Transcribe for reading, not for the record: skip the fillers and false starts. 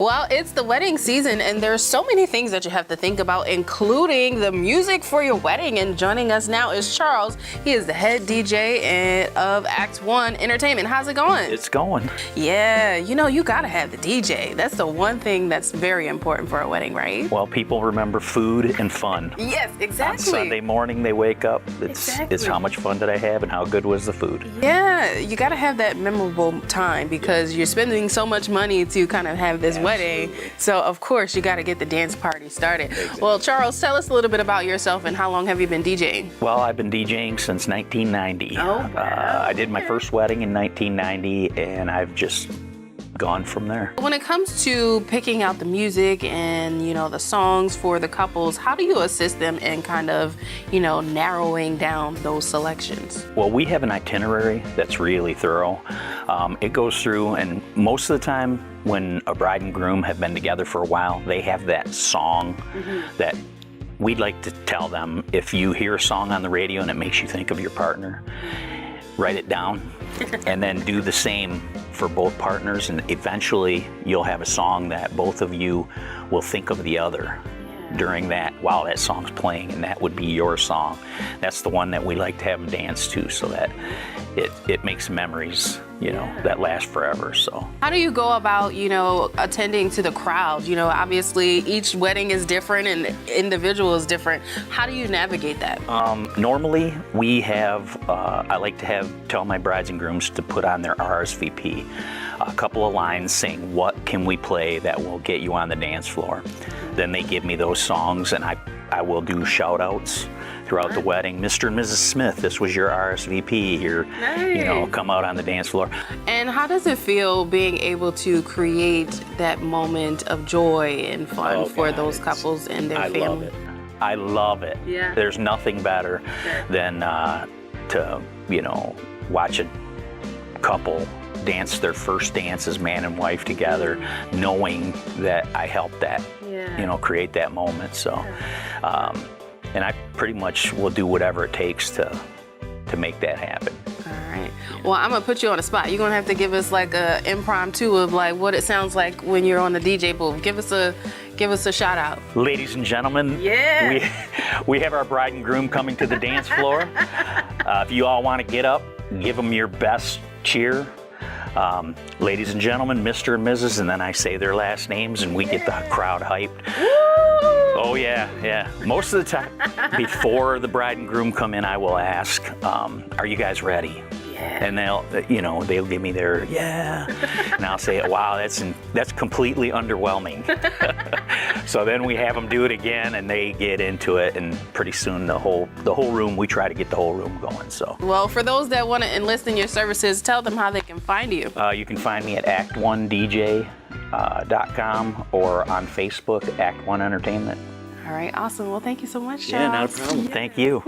Well, it's the wedding season, and there's so many things that you have to think about, including the music for your wedding. And joining us now is Charles. He is the head DJ of Act One Entertainment. How's it going? It's going. Yeah, you gotta have the DJ. That's the one thing that's very important for a wedding, right? Well, people remember food and fun. Yes, exactly. On Sunday morning, they wake up. It's how much fun did I have and how good was the food? Yeah, you gotta have that memorable time because you're spending so much money to kind of have this wedding. So, of course, you gotta get the dance party started. Exactly. Well, Charles, tell us a little bit about yourself and how long have you been DJing? Well, I've been DJing since 1990. Oh, wow. I did my first wedding in 1990, and I've just gone from there. When it comes to picking out the music and, the songs for the couples, how do you assist them in kind of, narrowing down those selections? Well, we have an itinerary that's really thorough. It goes through, and most of the time when a bride and groom have been together for a while, they have that song that we'd like to tell them. If you hear a song on the radio and it makes you think of your partner, write it down and then do the same for both partners, and eventually you'll have a song that both of you will think of the other during that while that song's playing, and that would be your song. That's the one that we like to have them dance to, so that it makes memories that last forever. So how do you go about attending to the crowd? Obviously each wedding is different and individual is different. How do you navigate that? Normally we have I like to tell my brides and grooms to put on their RSVP a couple of lines saying what can we play that will get you on the dance floor. Then they give me those songs, and I will do shout outs throughout the wedding. Mr. and Mrs. Smith, this was your RSVP here. Nice. Come out on the dance floor. And how does it feel being able to create that moment of joy and fun for those couples and their family? I love it. Yeah. There's nothing better than to watch a couple dance their first dance as man and wife together, knowing that I helped that, create that moment. So, and I pretty much will do whatever it takes to make that happen. All right. Well, I'm gonna put you on the spot. You're gonna have to give us like a impromptu of like what it sounds like when you're on the DJ booth. Give us a shout out. Ladies and gentlemen, we have our bride and groom coming to the dance floor. If you all want to get up, give them your best cheer. Ladies and gentlemen, Mr. and Mrs., and then I say their last names and we get the crowd hyped. Oh yeah. Most of the time, before the bride and groom come in, I will ask, are you guys ready? And they'll give me their and I'll say, wow, that's completely underwhelming. So then we have them do it again, and they get into it, and pretty soon the whole room, we try to get the whole room going. So well, for those that want to enlist in your services, tell them how they can find you. You can find me at act1dj.com or on Facebook, Act One Entertainment. All right, awesome. Well, thank you so much, Charles. Yeah, not a problem. Thank you.